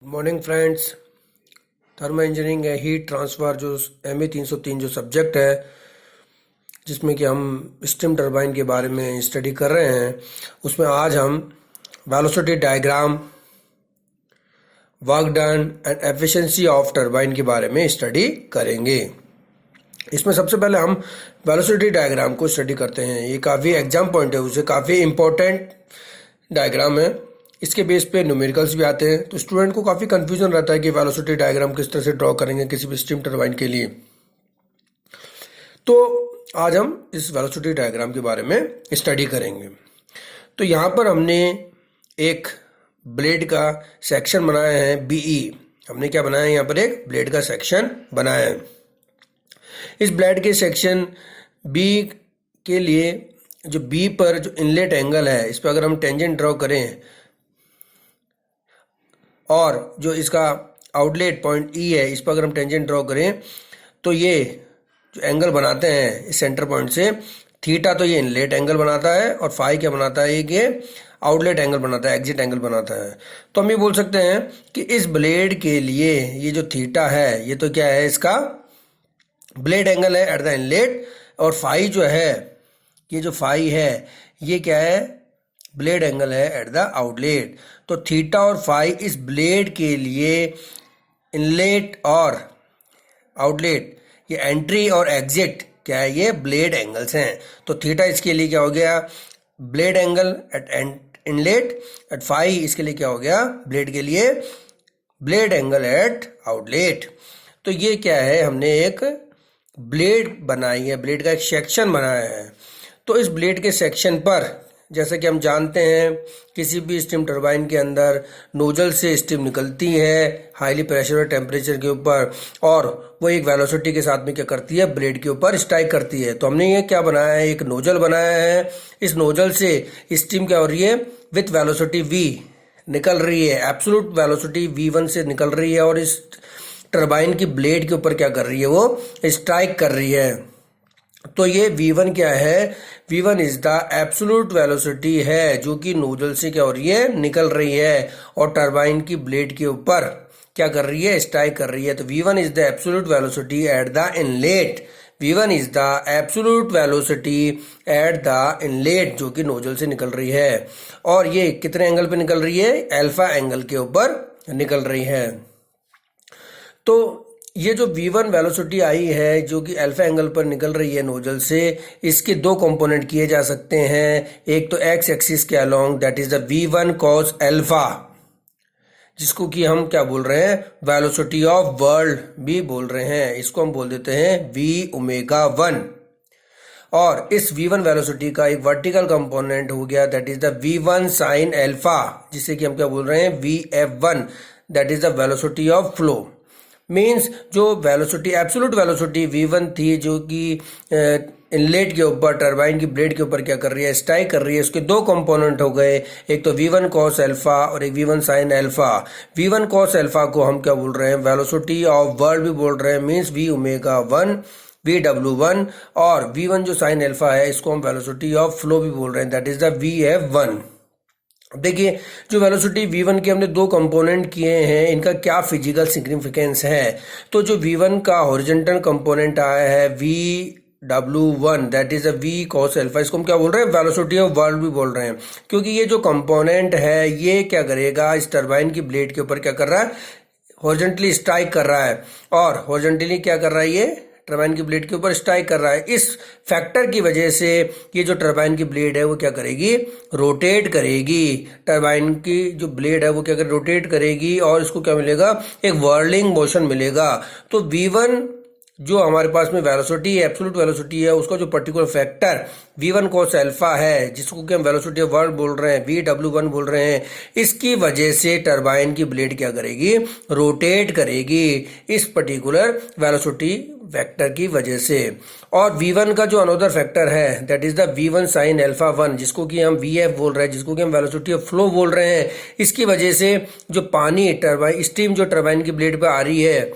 Morning friends. Thermal engineering है heat transfer जो ME 303 जो सब्जेक्ट है जिसमें कि हम स्टीम टरबाइन के बारे में स्टडी कर रहे हैं, उसमें आज हम velocity diagram, work done and efficiency of turbine के बारे में स्टडी करेंगे। इसमें सबसे पहले हम वेलोसिटी डायग्राम को स्टडी करते हैं। ये काफ़ी एग्जाम पॉइंट है, उसे काफ़ी इम्पोर्टेंट डायग्राम है। इसके बेस पे न्यूमेरिकल्स भी आते हैं, तो स्टूडेंट को काफ़ी कंफ्यूजन रहता है कि वेलोसिटी डायग्राम किस तरह से ड्रॉ करेंगे किसी भी स्टीम टरबाइन के लिए। तो आज हम इस वेलोसिटी डायग्राम के बारे में स्टडी करेंगे। तो यहाँ पर हमने एक ब्लेड का सेक्शन बनाया है BE। हमने क्या बनाया है, यहाँ पर एक ब्लेड का सेक्शन बनाया है। इस ब्लेड के सेक्शन B के लिए जो B पर जो इनलेट एंगल है, इस पर अगर हम टेंजेंट ड्रॉ करें और जो इसका आउटलेट पॉइंट E है, इस पर अगर हम टेंजेंट ड्रॉ करें तो ये जो एंगल बनाते हैं इस सेंटर पॉइंट से, थीटा तो ये इनलेट एंगल बनाता है और फाई क्या बनाता है, ये आउटलेट एंगल बनाता है, एग्जिट एंगल बनाता है। तो हम ये बोल सकते हैं कि इस ब्लेड के लिए ये जो थीटा है, ये तो क्या है, इसका ब्लेड एंगल है एट द इनलेट, और फाई जो है, ये जो फाई है ये क्या है, ब्लेड एंगल है एट द आउटलेट। तो थीटा और फाई इस ब्लेड के लिए इनलेट और आउटलेट, ये एंट्री और एग्जिट क्या है, ये ब्लेड एंगल्स हैं। तो थीटा इसके लिए क्या हो गया, blade angle at inlet, at phi इसके लिए क्या हो गया, ब्लेड के लिए ब्लेड एंगल एट आउटलेट। तो ये क्या है, हमने एक ब्लेड बनाई है, ब्लेड का एक सेक्शन बनाया है। तो इस ब्लेड के सेक्शन पर, जैसे कि हम जानते हैं, किसी भी स्टीम टरबाइन के अंदर नोजल से स्टीम निकलती है हाईली प्रेशर और टेम्परेचर के ऊपर, और वो एक वेलोसिटी के साथ में क्या करती है, ब्लेड के ऊपर स्ट्राइक करती है। तो हमने ये क्या बनाया है, एक नोजल बनाया है। इस नोजल से स्टीम क्या हो रही है, विथ वेलोसिटी V निकल रही है, एब्सोल्यूट वेलोसिटी V1 से निकल रही है, और इस टरबाइन की ब्लेड के ऊपर क्या कर रही है, वो स्ट्राइक कर रही है। तो ये V1 क्या है, V1 is the absolute velocity है जो कि नोजल से क्या हो रही है, निकल रही है और टरबाइन की ब्लेड के ऊपर क्या कर रही है, स्ट्राइक कर रही है। तो V1 is the absolute velocity eight the inlet, V1 is the absolute velocity eight the inlet जो कि नोजल से निकल रही है, और ये कितने एंगल पे निकल रही है, अल्फा एंगल के ऊपर निकल रही है। तो ये जो V1 वेलोसिटी आई है जो कि अल्फा एंगल पर निकल रही है नोजल से, इसके दो कंपोनेंट किए जा सकते हैं। एक तो एक्स एक्सिस के along, that is the V1 cos alpha, जिसको कि हम क्या बोल रहे हैं, वेलोसिटी ऑफ वर्ल्ड भी बोल रहे हैं। इसको हम बोल देते हैं V⍵1। और इस V1 वेलोसिटी का एक वर्टिकल कंपोनेंट हो गया, that is the V1 sin alpha, जिसे कि हम क्या बोल रहे हैं, VF1, that is the velocity of flow. Means जो वेलोसिटी, एब्सोल्यूट वेलोसिटी V1 थी जो कि इनलेट के ऊपर, टरबाइन की ब्लेड के ऊपर क्या कर रही है, स्ट्राइक कर रही है, उसके दो कंपोनेंट हो गए, एक तो V1 cos अल्फा और एक V1 sin alpha. V1 cos alpha को हम क्या बोल रहे हैं, वेलोसिटी ऑफ वर्ल्ड भी बोल रहे हैं, मीन्स V⍵1 VW1, और V1 जो sin अल्फा है इसको हम वेलोसिटी ऑफ फ्लो भी बोल रहे हैं, दैट इज द VF1। देखिए, जो वेलोसिटी V1 के हमने दो कंपोनेंट किए हैं, इनका क्या फिजिकल सिग्निफिकेंस है। तो जो V1 का हॉरिजॉन्टल कंपोनेंट आया है VW1, that is V cos alpha, इसको हम क्या बोल रहे हैं, वेलोसिटी ऑफ वर्ल्ड भी बोल रहे हैं, क्योंकि ये जो कंपोनेंट है ये क्या करेगा, इस टरबाइन की ब्लेड के ऊपर क्या कर रहा है, हॉरिजॉन्टली स्ट्राइक कर रहा है, और हॉरिजॉन्टली क्या कर रहा है, ये टरबाइन की ब्लेड के ऊपर स्ट्राइक कर रहा है। इस फैक्टर की वजह से ये जो टरबाइन की ब्लेड है वो क्या करेगी, रोटेट करेगी। टरबाइन की जो ब्लेड है वो क्या करेगी, रोटेट करेगी, और इसको क्या मिलेगा, एक व्हर्लिंग मोशन मिलेगा। तो V1 जो हमारे पास में वेलोसिटी है, एब्सोल्यूट वेलोसिटी है, उसका जो particular factor V1 cos alpha है, जिसको कि हम वेलोसिटी ऑफ वर्ल्ड बोल रहे हैं, VW1 बोल रहे हैं, इसकी वजह से टरबाइन की ब्लेड क्या करेगी, रोटेट करेगी इस पर्टिकुलर वेलोसिटी वेक्टर की वजह से। और V1 का जो अनदर फैक्टर है, that is the V1 sin alpha 1, जिसको कि हम VF बोल रहे हैं, जिसको कि हम वेलोसिटी ऑफ फ्लो बोल रहे हैं, इसकी वजह से जो पानी टरबाइन, स्टीम जो टरबाइन की ब्लेड पे आ रही है,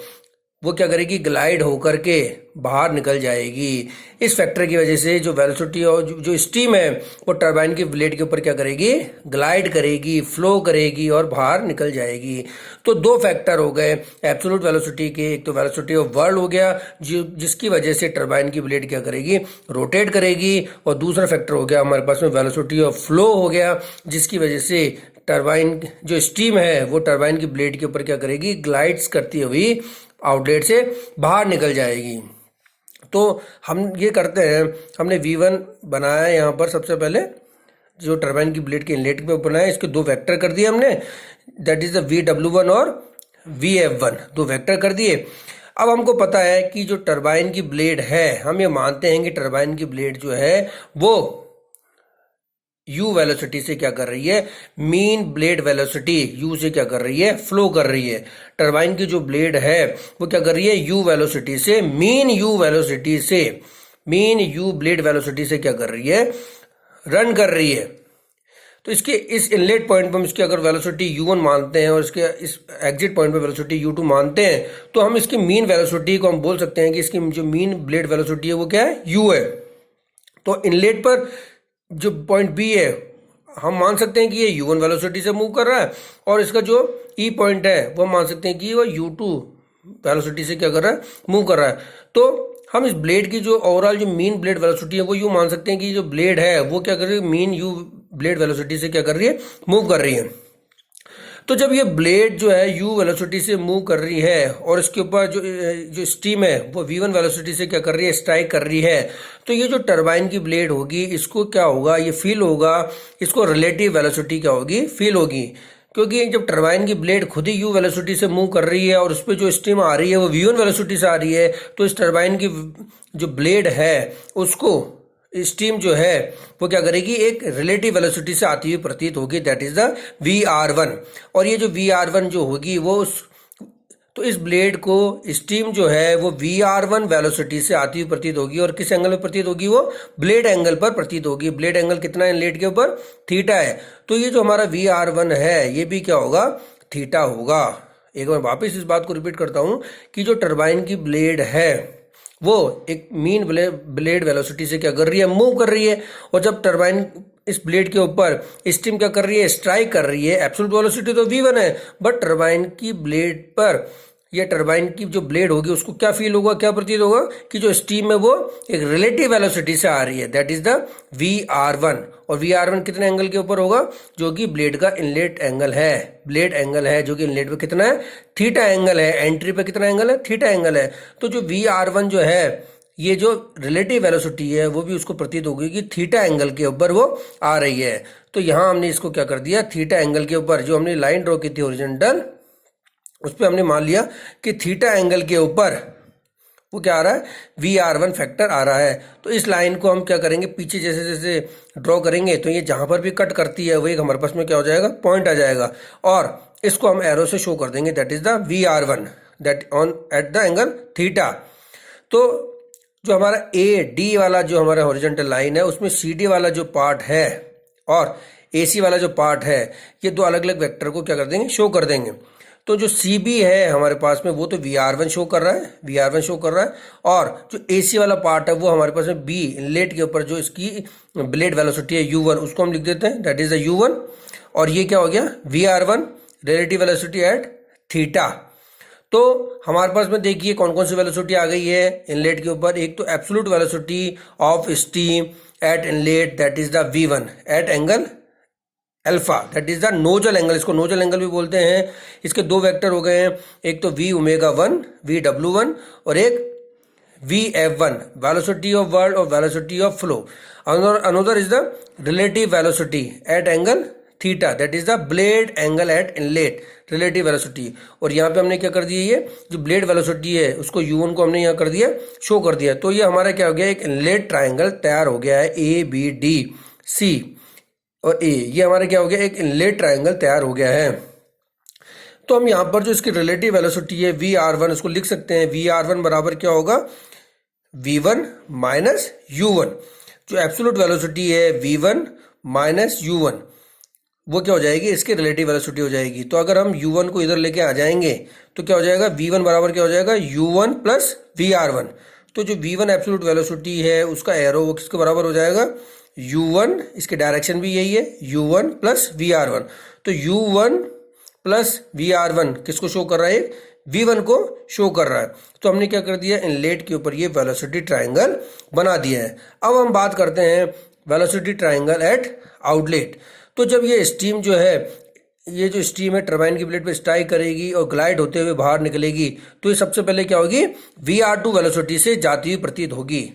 वो क्या करेगी, ग्लाइड होकर के बाहर निकल जाएगी। इस फैक्टर की वजह से जो वेलोसिटी और जो स्टीम है वो टरबाइन की ब्लेड के ऊपर क्या करेगी, ग्लाइड करेगी, फ्लो करेगी और बाहर निकल जाएगी। तो दो फैक्टर हो गए एब्सोल्यूट वेलोसिटी के, एक तो वेलोसिटी ऑफ वर्ल्ड हो गया जिसकी वजह से टरबाइन की ब्लेड क्या करेगी, रोटेट करेगी, और दूसरा फैक्टर हो गया हमारे पास में वेलोसिटी ऑफ फ्लो हो गया जिसकी वजह से टरबाइन जो स्टीम है वो टरबाइन की ब्लेड के ऊपर क्या करेगी, ग्लाइड्स करती हुई आउटलेट से बाहर निकल जाएगी। तो हम ये करते हैं, हमने V1 बनाया यहाँ पर सबसे पहले जो टरबाइन की ब्लेड के इनलेट पे बनाया, इसके दो वेक्टर कर दिए हमने, दैट इज द VW1 और VF1, दो वेक्टर कर दिए। अब हमको पता है कि जो टरबाइन की ब्लेड है, हम ये मानते हैं कि टरबाइन की ब्लेड जो है वो u वेलोसिटी से क्या कर रही है, मीन ब्लेड वेलोसिटी u से क्या कर रही है, फ्लो कर रही है। टरबाइन की जो ब्लेड है वो क्या कर रही है, u वेलोसिटी से, मीन u वेलोसिटी से, मीन u ब्लेड वेलोसिटी से क्या कर रही है, रन कर रही है। तो इसके इस इनलेट पॉइंट पर हम इसकी अगर वेलोसिटी u1 मानते हैं और इसके इस एग्जिट पॉइंट पर वेलोसिटी u2 मानते हैं, तो हम इसकी मीन वेलोसिटी को हम बोल सकते हैं कि इसकी जो मीन ब्लेड वेलोसिटी है वो क्या है, u है। तो इनलेट पर जो पॉइंट बी है हम मान सकते हैं कि ये u1 वेलोसिटी से मूव कर रहा है, और इसका जो ई पॉइंट है वो मान सकते हैं कि वो u2 वेलोसिटी से क्या कर रहा है, मूव कर रहा है। तो हम इस ब्लेड की जो ओवरऑल जो मीन ब्लेड वेलोसिटी है वो यूं मान सकते हैं कि जो ब्लेड है वो क्या कर रही है, मीन u ब्लेड वेलोसिटी से क्या कर रही है, मूव कर रही है। तो जब ये ब्लेड जो है u वेलोसिटी से मूव कर रही है और इसके ऊपर जो स्टीम है वो v1 वेलोसिटी से क्या कर रही है, स्ट्राइक कर रही है, तो ये जो टरबाइन की ब्लेड होगी इसको क्या होगा, ये फील होगा, इसको रिलेटिव वेलोसिटी क्या होगी, फील होगी। क्योंकि जब टरबाइन की ब्लेड खुद ही u वेलोसिटी से मूव कर रही है और उस पर जो स्टीम आ रही है वो v1 वेलोसिटी से आ रही है, तो इस टरबाइन की जो ब्लेड है उसको स्टीम जो है वो क्या करेगी, एक रिलेटिव वेलोसिटी से आती हुई प्रतीत होगी, दैट इज द VR1। और ये जो VR1 जो होगी वो तो इस ब्लेड को स्टीम जो है वो VR1 वेलोसिटी से आती हुई प्रतीत होगी, और किस एंगल में प्रतीत होगी, वो ब्लेड एंगल पर प्रतीत होगी। ब्लेड एंगल कितना है इनलेट के ऊपर, थीटा है। तो ये जो हमारा VR1 है ये भी क्या होगा, थीटा होगा। एक बार वापस इस बात को रिपीट करता हूं कि जो टरबाइन की ब्लेड है वो एक मीन ब्लेड वेलोसिटी से क्या कर रही है, मूव कर रही है, और जब टरबाइन इस ब्लेड के ऊपर स्टीम क्या कर रही है, स्ट्राइक कर रही है, एब्सोल्यूट वेलोसिटी तो v1 है, बट टरबाइन की ब्लेड पर या टरबाइन की जो ब्लेड होगी उसको क्या फील होगा, क्या प्रतीत होगा कि जो स्टीम है वो एक रिलेटिव वेलोसिटी से आ रही है, दैट इज द VR1। और VR1 कितने एंगल के ऊपर होगा, जो कि ब्लेड का इनलेट एंगल है, ब्लेड एंगल है जो कि इनलेट पे कितना है, थीटा एंगल है, एंट्री पे कितना एंगल है, थीटा एंगल है। तो जो VR1 जो है ये जो रिलेटिव वेलोसिटी है वो भी उसको प्रतीत होगी कि थीटा एंगल के ऊपर वो आ रही है। तो यहां हमने इसको क्या कर दिया, थीटा एंगल के ऊपर जो हमने लाइन ड्रॉ की थी ओरिजेंटल, उस पर हमने मान लिया कि थीटा एंगल के ऊपर वो क्या आ रहा है, VR1 फैक्टर आ रहा है। तो इस लाइन को हम क्या करेंगे, पीछे जैसे जैसे ड्रॉ करेंगे तो ये जहां पर भी कट करती है वो एक हमारे पास में क्या हो जाएगा, पॉइंट आ जाएगा, और इसको हम एरो से शो कर देंगे, that is the VR1 that on at the angle theta. तो जो हमारा AD वाला जो हमारा हॉरिजॉन्टल लाइन है उसमें CD वाला जो पार्ट है और AC वाला जो पार्ट है, ये दो अलग अलग वेक्टर को क्या कर देंगे, शो कर देंगे। तो जो CB है हमारे पास में वो तो VR1 शो कर रहा है, VR1 शो कर रहा है, और जो AC वाला पार्ट है वो हमारे पास में B इनलेट के ऊपर जो इसकी ब्लेड वेलोसिटी है U1, उसको हम लिख देते हैं, दैट इज द U1। और ये क्या हो गया, VR1 relative velocity at theta. तो हमारे पास में देखिए कौन कौन सी वेलोसिटी आ गई है इनलेट के ऊपर, एक तो absolute velocity of steam at inlet, that is the V1 at angle alpha, that is the nozzle angle, इसको नोजल एंगल भी बोलते हैं। इसके दो वेक्टर हो गए हैं, एक तो V⍵1 VW1 और एक VF1 वेलोसिटी ऑफ वर्ल्ड और velocity of flow. Another is the relative velocity eight angle theta, that is the blade angle at inlet, relative velocity. और यहाँ पे हमने क्या कर दिया, ये जो ब्लेड वेलोसिटी है उसको U1 को हमने यहाँ कर दिया, शो कर दिया। तो ये हमारा क्या हो गया, एक इनलेट ट्राइंगल तैयार हो गया है, ABDC और A, ये हमारा क्या हो गया, एक इनलेट ट्राइंगल तैयार हो गया है। तो हम यहाँ पर जो इसकी रिलेटिव वेलोसिटी है VR1 उसको लिख सकते हैं, VR1 बराबर क्या होगा, V1 माइनस U1। जो एब्सोल्यूट वेलोसिटी है V1 माइनस U1, वो क्या हो जाएगी, इसकी रिलेटिव वेलोसिटी हो जाएगी। तो अगर हम u1 को इधर लेके आ जाएंगे तो क्या हो जाएगा, v1 बराबर क्या हो जाएगा, u1 प्लस vr1। तो जो v1 एब्सोल्यूट वेलोसिटी है उसका एरो वो किसके बराबर हो जाएगा, u1, इसके डायरेक्शन भी यही है, u1 प्लस vr1। तो u1 प्लस vr1 किसको शो कर रहा है, v1 को शो कर रहा है। तो हमने क्या कर दिया, इनलेट के ऊपर ये वेलोसिटी ट्राइंगल बना दिया है। अब हम बात करते हैं वेलोसिटी ट्राइंगल एट आउटलेट। तो जब ये स्टीम जो है, ये जो स्टीम है टरबाइन की प्लेट पे स्ट्राइक करेगी और ग्लाइड होते हुए बाहर निकलेगी, तो ये सबसे पहले क्या होगी, VR2 वेलोसिटी से जाती हुई प्रतीत होगी,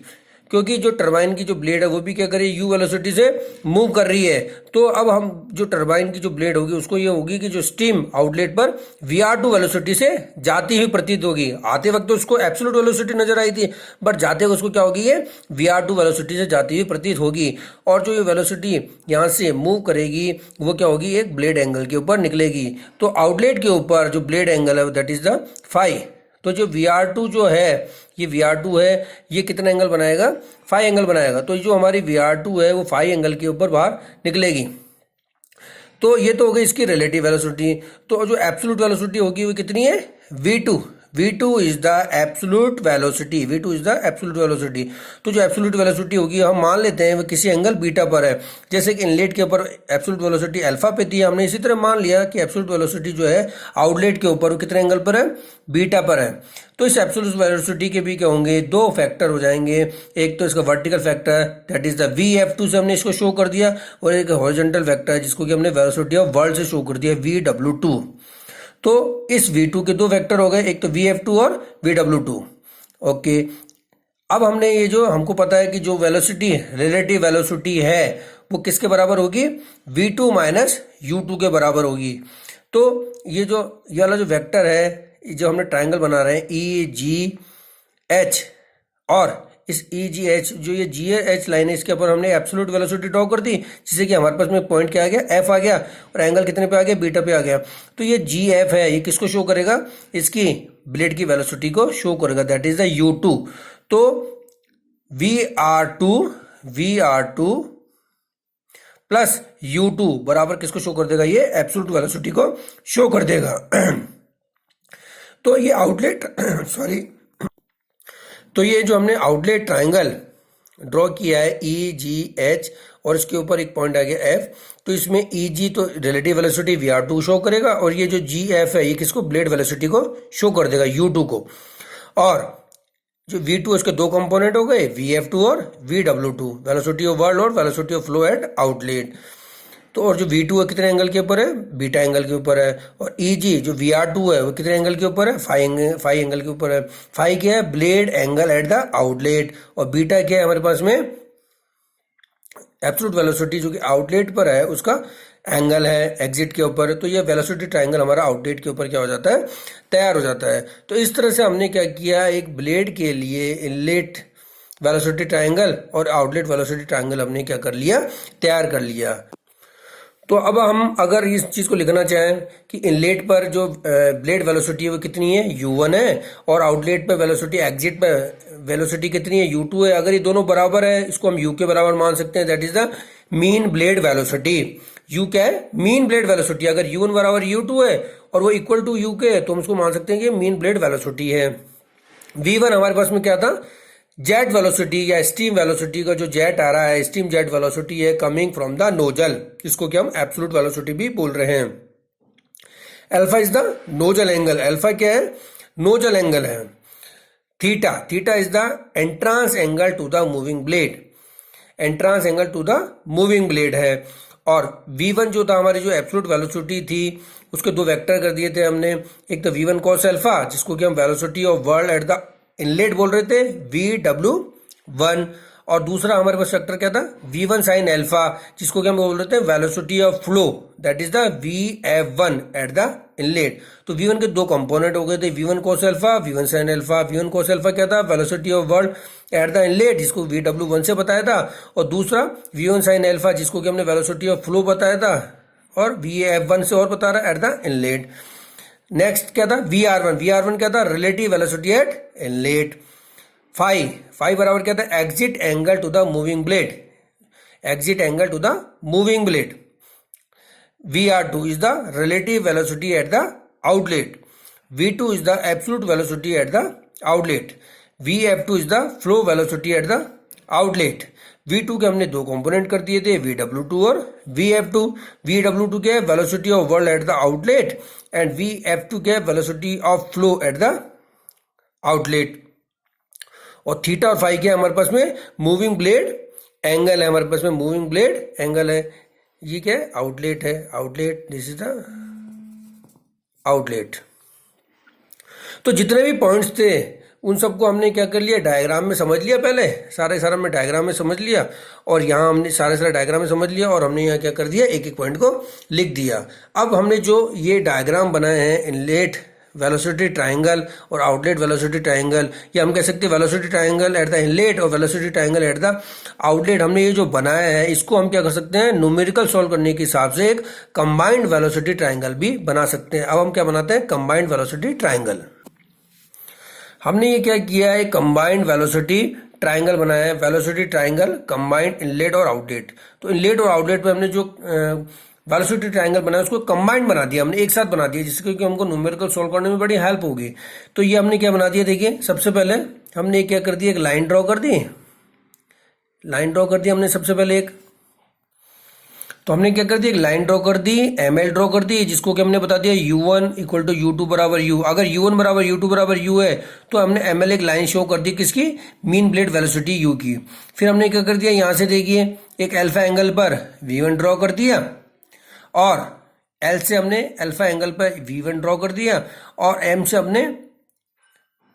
क्योंकि जो टरबाइन की जो ब्लेड है वो भी क्या कर रही है, u वेलोसिटी से मूव कर रही है। तो अब हम जो टरबाइन की जो ब्लेड होगी उसको ये होगी कि जो स्टीम आउटलेट पर VR2 वेलोसिटी से जाती हुई प्रतीत होगी। आते वक्त तो उसको एब्सोल्यूट वेलोसिटी नजर आई थी, बट जाते वक्त उसको क्या होगी, ये VR2 वेलोसिटी से जाती हुई प्रतीत होगी। और जो ये वेलोसिटी यहाँ से मूव करेगी वो क्या होगी, एक ब्लेड एंगल के ऊपर निकलेगी। तो आउटलेट के ऊपर जो ब्लेड एंगल है दैट इज द फाई। तो जो VR2 जो है, ये VR2 है, ये कितना एंगल बनाएगा, फाई एंगल बनाएगा। तो जो हमारी VR2 है वो फाई एंगल के ऊपर बाहर निकलेगी। तो ये तो हो गई इसकी रिलेटिव वेलोसिटी। तो जो एब्सोल्यूट वेलोसिटी होगी वो कितनी है, v2। v2 is the absolute velocity, v2 is the absolute velocity. तो जो एब्सोल्यूट वेलोसिटी होगी हम मान लेते हैं वो किसी एंगल बीटा पर है। जैसे कि इनलेट के ऊपर एब्सोल्यूट वेलोसिटी अल्फा पे थी, हमने इसी तरह मान लिया कि एब्सोल्यूट वेलोसिटी जो है आउटलेट के ऊपर वो कितने एंगल पर है, बीटा पर है। तो इस एब्सोल्यूट वेलोसिटी के भी क्या होंगे, दो फैक्टर हो जाएंगे। एक तो इसका vertical factor that is the VF2 से हमने इसको शो कर दिया, और एक हॉरिजॉन्टल फैक्टर है जिसको कि हमने वेलोसिटी ऑफ वर्ल्ड से शो कर दिया, VW2। तो इस V2 के दो वेक्टर हो गए, एक तो VF2 और VW2। ओके, अब हमने ये जो हमको पता है कि जो वेलोसिटी रिलेटिव वेलोसिटी है वो किसके बराबर होगी, V2 माइनस U2 के बराबर होगी। तो ये वाला जो वेक्टर है, जो हमने ट्राइंगल बना रहे हैं EGH, और इस EGH जो ये GH लाइन है इसके ऊपर हमने एब्सोल्यूट वेलोसिटी ड्रॉ कर दी, जिससे कि हमारे पास में पॉइंट क्या आ गया, F आ गया, और एंगल कितने पे आ गया, बीटा पे आ गया। तो ये GF है, ये किसको शो करेगा, इसकी ब्लेड की वेलोसिटी को शो करेगा, दैट इज द U2। तो VR2 प्लस U2 बराबर किसको शो कर देगा, ये एब्सोल्यूट वेलोसिटी को शो कर देगा। तो ये आउटलेट सॉरी तो ये जो हमने आउटलेट ट्राइंगल ड्रॉ किया है EGH, और इसके ऊपर एक पॉइंट आ गया F। तो इसमें EG तो रिलेटिव वेलोसिटी VR2 शो करेगा, और ये जो GF है ये किसको, ब्लेड वेलोसिटी को शो कर देगा, U2 को। और जो V2 उसके दो कंपोनेंट हो गए, VF2 और VW2, वेलोसिटी ऑफ वर्ल्ड और velocity of flow at outlet. तो और जो V2 है कितने एंगल के ऊपर है, बीटा एंगल के ऊपर है। और EG जो VR2 है वो कितने एंगल के ऊपर है, फाई एंगल के ऊपर है। फाई क्या है, blade angle at the outlet, और बीटा क्या है हमारे पास में, एब्सोल्यूट वेलोसिटी जो कि आउटलेट पर है उसका एंगल है एग्जिट के ऊपर। तो ये वेलोसिटी ट्राइंगल हमारा आउटलेट के ऊपर क्या हो जाता है, तैयार हो जाता है। तो इस तरह से हमने क्या किया, एक ब्लेड के लिए इनलेट वेलोसिटी ट्राइंगल और आउटलेट वेलोसिटी ट्राइंगल हमने क्या कर लिया, तैयार कर लिया। तो अब हम अगर इस चीज़ को लिखना चाहें कि इनलेट पर जो ब्लेड वेलोसिटी है वो कितनी है, U1 है, और आउटलेट पर वेलोसिटी एग्जिट पर वेलोसिटी कितनी है, U2 है। अगर ये दोनों बराबर है, इसको हम U के बराबर मान सकते हैं, that is the mean blade velocity. U क्या है, मीन ब्लेड वेलोसिटी। अगर U1 बराबर U2 है और वो इक्वल टू U के है तो हम उसको मान सकते हैं कि मीन ब्लेड वेलोसिटी है। V1 हमारे पास में क्या था, जेट वेलोसिटी या स्टीम वेलोसिटी का जो जेट आ रहा है, स्टीम जेट वेलोसिटी है कमिंग फ्रॉम द नोजल, इसको क्या हम एब्सोल्यूट वेलोसिटी भी बोल रहे हैं। Alpha is the nozzle angle, alpha क्या है, नोजल एंगल है। Theta is the entrance angle to the moving blade, entrance angle to the moving blade है। और V1 जो था हमारी जो एब्सोल्यूट वेलोसिटी थी उसके दो वेक्टर कर दिए थे हमने, एक तो V1 cos अल्फा जिसको कि हम velocity of world at the inlet बोल रहे थे, VW1, और दूसरा हमारे पास वेक्टर क्या था, V1 sin अल्फा जिसको कि हम बोल रहे थे velocity of flow, that is the VF1 eight the inlet. तो V1 के दो कंपोनेंट हो गए थे, V1 cos alpha, V1 sin alpha. V1 cos alpha क्या था, velocity of world at the inlet जिसको VW1 से बताया था, और दूसरा V1 sin अल्फा जिसको कि हमने वेलोसिटी ऑफ फ्लो बताया था, और VF1 से और बता रहा है एट द इनलेट। नेक्स्ट क्या था, VR1 क्या था, relative velocity at inlet. Phi बराबर क्या था, exit angle to the moving blade, exit angle to the moving blade. VR2 is the relative velocity at the outlet. V2 is the absolute velocity at the outlet. Vf2 is the flow velocity at the outlet. V2 के हमने दो component कर दिए थे, VW2 और Vf2. VW2 के velocity of world at the outlet and Vf2 के velocity of flow at the outlet. और थीटा और फाई के हमारे पास में मूविंग ब्लेड एंगल है, हमारे पास में मूविंग ब्लेड एंगल है. ये क्या है? आउटलेट है, outlet. This is the outlet. तो जितने भी पॉइंट्स थे उन सबको हमने क्या कर लिया, डायग्राम में समझ लिया. पहले सारा हमने डायग्राम में समझ लिया और यहाँ हमने सारा डायग्राम में समझ लिया और हमने यहाँ क्या कर दिया, एक एक पॉइंट को लिख दिया. अब हमने जो ये डायग्राम बनाए हैं इनलेट वेलोसिटी ट्राइंगल और आउटलेट वेलोसिटी ट्राइंगल, या हम कह सकते हैं velocity triangle at the inlet और velocity triangle at the outlet, हमने ये जो बनाया है इसको हम क्या कर सकते हैं, न्यूमेरिकल सॉल्व करने के हिसाब से एक कंबाइंड वेलोसिटी ट्राइंगल भी बना सकते हैं. अब हम क्या बनाते हैं, कंबाइंड वेलोसिटी ट्राइंगल. हमने ये क्या किया है, कंबाइंड वेलोसिटी ट्राइंगल बनाया है. वेलोसिटी ट्राइंगल कंबाइंड इनलेट और आउटलेट. तो इनलेट और आउटलेट पे हमने जो वेलोसिटी ट्राइंगल बनाया उसको कंबाइंड बना दिया, हमने एक साथ बना दिया, जिससे कि हमको न्यूमेरिकल सॉल्व करने में बड़ी हेल्प होगी. तो ये हमने क्या बना दिया, देखिए सबसे पहले हमने क्या कर दिया, एक लाइन ड्रॉ कर दी. लाइन ड्रॉ कर दी हमने सबसे पहले एक. तो हमने क्या कर दिया, एक लाइन ड्रॉ कर दी, ML ड्रॉ कर दी, जिसको कि हमने बता दिया U1 इक्वल टू U2 बराबर U. अगर U1 बराबर U2 बराबर U है तो हमने ML एक लाइन शो कर दी, किसकी, मीन ब्लेड वेलोसिटी U की. फिर हमने क्या कर दिया, यहाँ से देखिए एक अल्फा एंगल पर V1 ड्रॉ कर दिया और L से हमने अल्फा एंगल पर V1 ड्रॉ कर दिया और M से हमने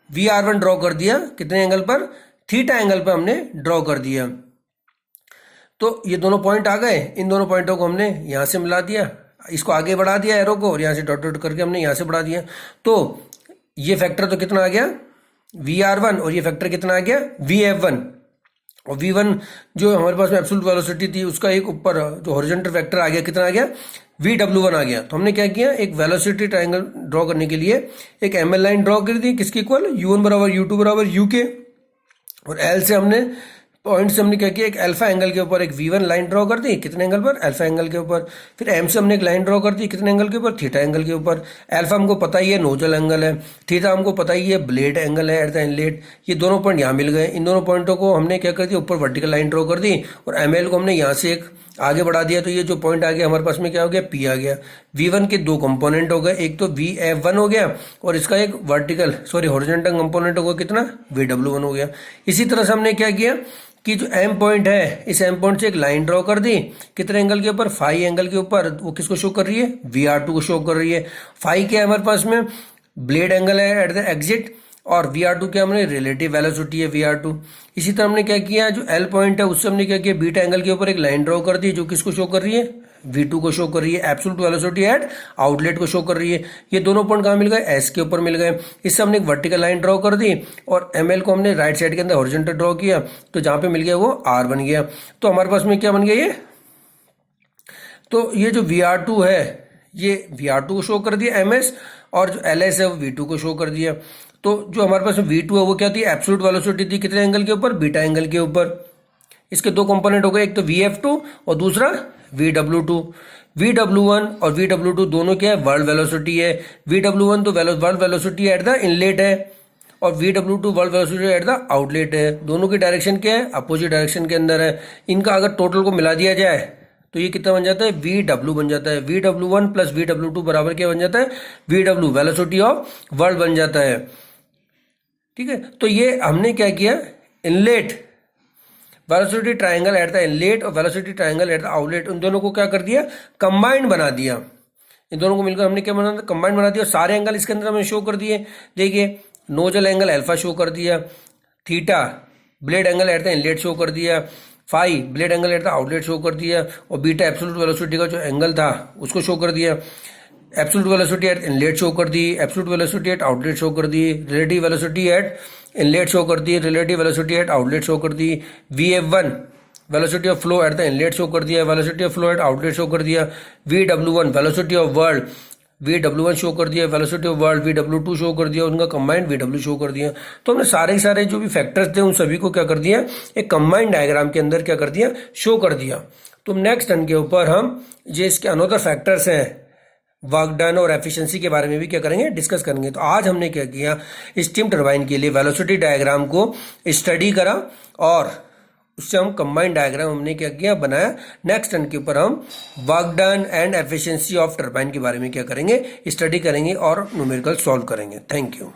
VR1 ड्रॉ कर दिया. कितने एंगल पर, थीटा एंगल पर हमने ड्रॉ कर दिया. तो ये दोनों पॉइंट आ गए, इन दोनों पॉइंटों को हमने यहाँ से मिला दिया, इसको आगे बढ़ा दिया एरो को, और यहाँ से डॉट डॉट करके हमने यहाँ से बढ़ा दिया. तो ये फैक्टर तो कितना आ गया, VR1, और ये फैक्टर कितना आ गया, VF1. और V1 जो हमारे पास में एब्सोल्यूट वेलोसिटी थी उसका एक ऊपर जो हॉरिजॉन्टल फैक्टर आ गया, कितना आ गया, VW1 आ गया. तो हमने क्या किया, एक वेलोसिटी ट्राइंगल ड्रॉ करने के लिए एक ML लाइन ड्रॉ कर दी, किसकी इक्वल, U1 बराबर U2 बराबर U के. और L से हमने पॉइंट से हमने क्या किया, एक अल्फा एंगल के ऊपर एक V1 लाइन ड्रॉ कर दी, कितने एंगल पर, अल्फा एंगल के ऊपर. फिर M से हमने एक लाइन ड्रॉ कर दी, कितने एंगल के ऊपर, थीटा एंगल के ऊपर. अल्फा हमको पता ही है नोजल एंगल है, थीटा हमको पता ही है ब्लेड एंगल है एट द इनलेट. ये दोनों पॉइंट यहाँ मिल गए. इन दोनों पॉइंटों को हमने क्या कर दिया, ऊपर वर्टिकल लाइन ड्रॉ कर दी और ML को हमने यहाँ से एक आगे बढ़ा दिया. तो ये जो पॉइंट आ गया हमारे पास में क्या हो गया, P आ गया. V1 के दो कंपोनेंट हो गए, एक तो VF1 हो गया और इसका एक हॉरिजॉन्टल कंपोनेंट हो गया, कितना, VW1 हो गया. इसी तरह से हमने क्या किया कि जो M पॉइंट है, इस M पॉइंट से एक लाइन ड्रॉ कर दी, कितने एंगल के ऊपर, फाई एंगल के ऊपर. वो किसको शो कर रही है, VR2 को शो कर रही है. फाई क्या है हमारे पास में, ब्लेड एंगल है एट द एग्जिट, और VR2 क्या हमने रिलेटिव वेलोसिटी है VR2. इसी तरह हमने क्या किया, जो L पॉइंट है उससे हमने क्या किया, बीटा एंगल के ऊपर एक लाइन ड्रॉ कर दी, जो किसको शो कर रही है, V2 को शो कर रही है. एब्सोल्यूट वेलोसिटी एट आउटलेट को शो कर रही है. ये दोनों पॉइंट कहाँ मिल गए, S के ऊपर मिल गए. इससे हमने एक वर्टिकल लाइन ड्रॉ कर दी और ML को हमने राइट साइड के अंदर हॉरिजॉन्टल ड्रॉ किया, तो जहाँ पे मिल गया वो R बन गया. तो हमारे पास में क्या बन गया ये, तो ये जो VR2 है ये VR2 को शो कर दिया MS, और जो LS है वो V2 को शो कर दिया. तो जो हमारे पास V2 है वो क्या थी, एब्सोल्यूट वेलोसिटी थी, कितने एंगल के ऊपर, बीटा एंगल के ऊपर. इसके दो कंपोनेंट हो गए, एक तो VF2 और दूसरा VW2. VW1 और VW2 दोनों क्या है, वर्ल्ड वेलोसिटी है. VW1 तो world velocity at the inlet है और VW2 world velocity at the outlet है. दोनों की डायरेक्शन क्या है, अपोजिट डायरेक्शन के अंदर है. इनका अगर टोटल को मिला दिया जाए तो ये कितना बन जाता है, VW बन जाता है. VW1 प्लस VW2 बराबर क्या बन जाता है, VW वेलोसिटी ऑफ वर्ल्ड बन जाता है. ठीक है, तो ये हमने क्या किया, inlet velocity triangle at the inlet और velocity triangle at the outlet, उन दोनों को क्या कर दिया, कंबाइंड बना दिया. इन दोनों को मिलकर हमने क्या बना दिया, कंबाइंड बना दिया. सारे एंगल इसके अंदर हमने शो कर दिए. देखिए नोजल एंगल अल्फा शो कर दिया, theta blade angle at the inlet show कर दिया, phi blade angle at the outlet show कर दिया, और बीटा एब्सोल्यूट वेलोसिटी का जो एंगल था उसको शो कर दिया. Absolute velocity at inlet show कर दी, absolute velocity at outlet show कर दी, relative velocity at inlet show कर दी, relative velocity at outlet show कर दी. VF1 velocity of flow at the inlet show कर दिया, velocity of flow at outlet show कर दिया. VW1 velocity of world, VW1 show कर दिया, velocity of world VW2 show कर दिया, उनका कंबाइंड VW शो कर दिया. तो हमने सारे जो भी फैक्टर्स थे उन सभी को क्या कर दिया, एक कंबाइंड डायग्राम के अंदर क्या कर दिया, शो कर दिया. तो नेक्स्ट टर्न के ऊपर हम ये इसके अनदर फैक्टर्स हैं वर्क डन और एफिशिएंसी के बारे में भी क्या करेंगे, डिस्कस करेंगे। तो आज हमने क्या किया, स्टीम टरबाइन के लिए वेलोसिटी डायग्राम को स्टडी करा और उससे हम कंबाइन डायग्राम हमने क्या किया, बनाया। नेक्स्ट टर्न के ऊपर हम work done and efficiency of turbine के बारे में क्या करेंगे, स्टडी करेंगे और न्यूमेरिकल सॉल्व करेंगे। Thank you.